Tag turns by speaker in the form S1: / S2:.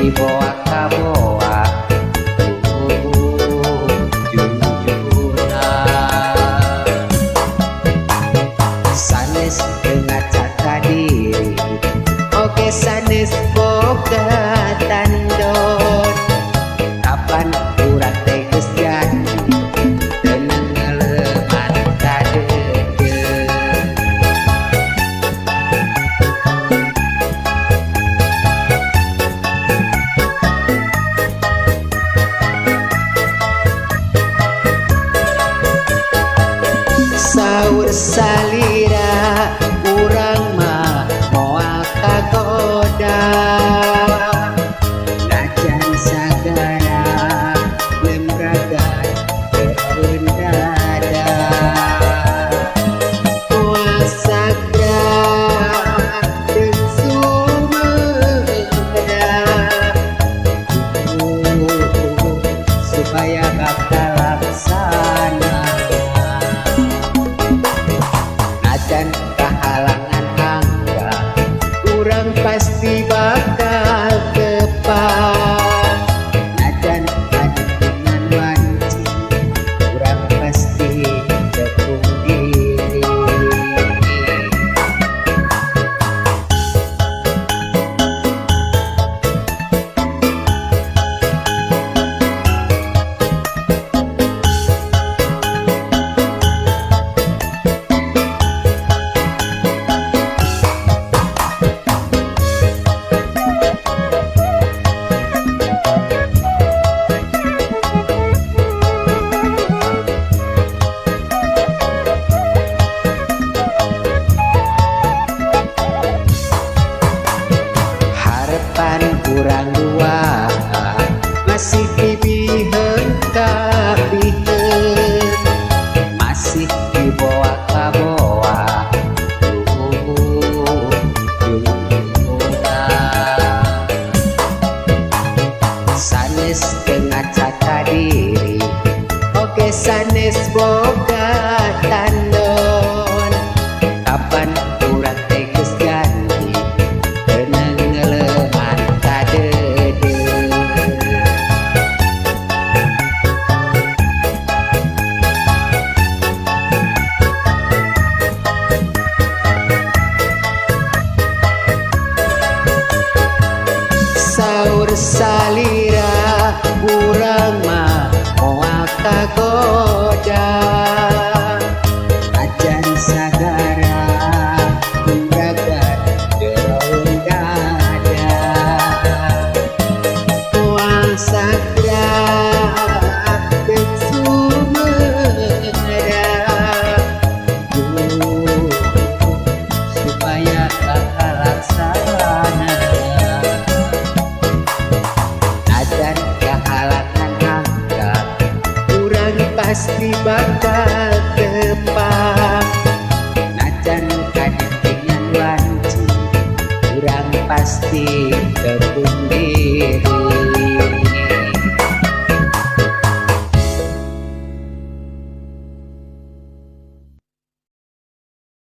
S1: dibawa kaboa jujuna sanes ngacaka diri oke sanes boga tandon kapan urang teh geus janji tenang ngeleman kadeudeung saur salira urang mah moal kagoda najan sagara lemragan teueun dada moal sagra deung sumeuda supaya bakal laksana najan kahalangan angga urang pasti bakal tepat najan dengan wanci urang pasti tepung diri harapan urang dua masih dibiheun kabiheun masih dibawa kaboa jujuna sanes teu ngacaka diri oke sanes boga tandon kapan urang teh geus janji tenang ngeleman kadeudeung saur salira urang mah moal kagoda najan sagara lemragan teueun dada moal sagra deung sumeuda supaya bakal laksana najan kahalangan angka urang pasti bakal tepat najan kadipingan wanci urang pasti tepung diri